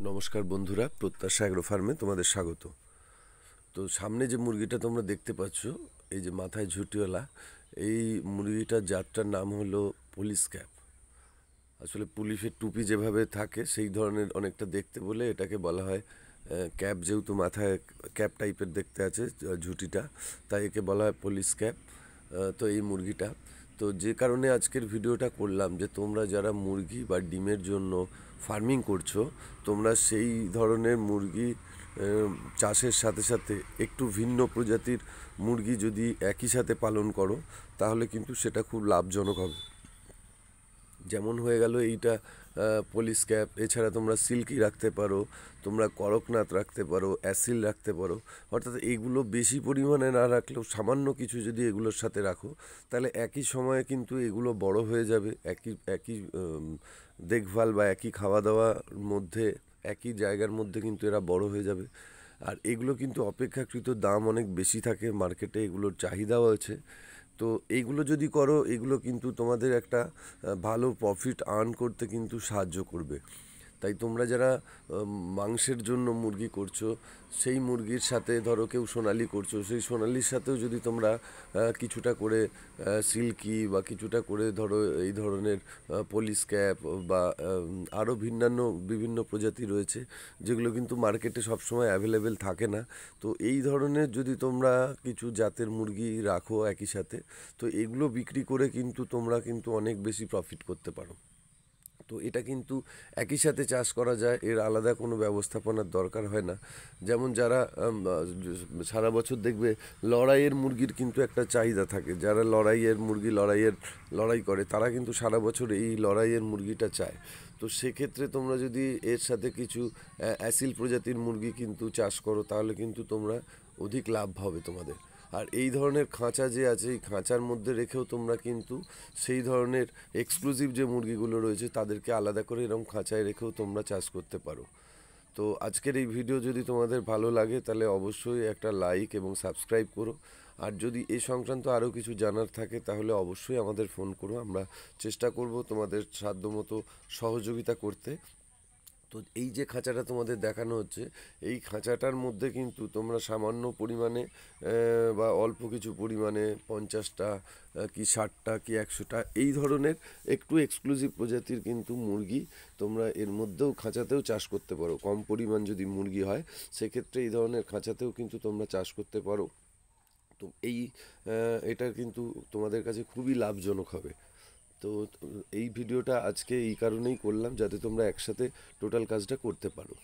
নমস্কার বন্ধুরা, প্রত্যাশা অ্যাগ্রো ফার্মে তোমাদের স্বাগত। তো সামনে যে মুরগিটা তোমরা দেখতে পাচ্ছ, এই যে মাথায় ঝুঁটিওয়ালা, এই মুরগিটার জাতটার নাম হলো পুলিশ ক্যাপ। আসলে পুলিশের টুপি যেভাবে থাকে সেই ধরনের অনেকটা দেখতে বলে এটাকে বলা হয় ক্যাপ। যেহেতু মাথায় ক্যাপ টাইপের দেখতে আছে ঝুঁটিটা, তাই একে বলা হয় পুলিশ ক্যাপ। তো এই মুরগিটা, তো যে কারণে আজকের ভিডিওটা করলাম যে তোমরা যারা মুরগি বা ডিমের জন্য ফার্মিং করছো, তোমরা সেই ধরনের মুরগি চাষের সাথে সাথে একটু ভিন্ন প্রজাতির মুরগি যদি একই সাথে পালন করো, তাহলে কিন্তু সেটা খুব লাভজনক হবে। যেমন হয়ে গেল এইটা পুলিশ ক্যাপ। এছাড়া তোমরা সিল্কি রাখতে পারো, তোমরা করকনাথ রাখতে পারো, অ্যাসিল রাখতে পারো। অর্থাৎ এইগুলো বেশি পরিমাণে না রাখলেও সামান্য কিছু যদি এগুলোর সাথে রাখো, তাহলে একই সময়ে কিন্তু এগুলো বড় হয়ে যাবে। একই একই দেখভাল বা একই খাওয়া দাওয়ার মধ্যে, একই জায়গার মধ্যে কিন্তু এরা বড় হয়ে যাবে। আর এগুলো কিন্তু অপেক্ষাকৃত দাম অনেক বেশি থাকে মার্কেটে, এগুলোর চাহিদাও আছে। তো এইগুলো যদি করো, এগুলো কিন্তু তোমাদের একটা ভালো প্রফিট আর্ন করতে কিন্তু সাহায্য করবে। তাই তোমরা যারা মাংসের জন্য মুরগি করছো, সেই মুরগির সাথে ধরো কেউ সোনালি করছো, সেই সোনালির সাথেও যদি তোমরা কিছুটা করে সিল্কি বা কিছুটা করে ধরো এই ধরনের পুলিশ ক্যাপ বা আরও বিভিন্ন প্রজাতি রয়েছে, যেগুলো কিন্তু মার্কেটে সবসময় অ্যাভেলেবেল থাকে না। তো এই ধরনের যদি তোমরা কিছু জাতের মুরগি রাখো একই সাথে, তো এগুলো বিক্রি করে কিন্তু তোমরা কিন্তু অনেক বেশি প্রফিট করতে পারো। তো এটা কিন্তু একই সাথে চাষ করা যায়, এর আলাদা কোনো ব্যবস্থাপনার দরকার হয় না। যেমন যারা সারা বছর দেখবে লড়াইয়ের মুরগির কিন্তু একটা চাহিদা থাকে, যারা লড়াইয়ের মুরগি লড়াই করে, তারা কিন্তু সারা বছর এই লড়াইয়ের মুরগিটা চায়। তো সেক্ষেত্রে তোমরা যদি এর সাথে কিছু অ্যাসিল প্রজাতির মুরগি কিন্তু চাষ করো, তাহলে কিন্তু তোমরা অধিক লাভ হবে তোমাদের। আর এই ধরনের খাঁচা যে আছে, এই খাঁচার মধ্যে রেখেও তোমরা কিন্তু সেই ধরনের এক্সক্লুসিভ যে মুরগিগুলো রয়েছে তাদেরকে আলাদা করে এরকম খাঁচায় রেখেও তোমরা চাষ করতে পারো। তো আজকের এই ভিডিও যদি তোমাদের ভালো লাগে, তাহলে অবশ্যই একটা লাইক এবং সাবস্ক্রাইব করো। আর যদি এই সংক্রান্ত আরও কিছু জানার থাকে, তাহলে অবশ্যই আমাদের ফোন করো, আমরা চেষ্টা করব তোমাদের সাধ্যমতো সহযোগিতা করতে। তো এই যে খাঁচাটা তোমাদের দেখানো হচ্ছে, এই খাঁচাটার মধ্যে কিন্তু তোমরা সামান্য পরিমাণে বা অল্প কিছু পরিমাণে 50টা কি 60টা কি 100টা এই ধরনের একটু এক্সক্লুসিভ প্রজাতির কিন্তু মুরগি তোমরা এর মধ্যেও খাঁচাতেও চাষ করতে পারো। কম পরিমাণ যদি মুরগি হয়, সেক্ষেত্রে এই ধরনের খাঁচাতেও কিন্তু তোমরা চাষ করতে পারো। তো এটার কিন্তু তোমাদের কাছে খুবই লাভজনক হবে। তো এই ভিডিওটা আজকে এই কারণেই করলাম, যাতে তোমরা একসাথে টোটাল কাজটা করতে পারো।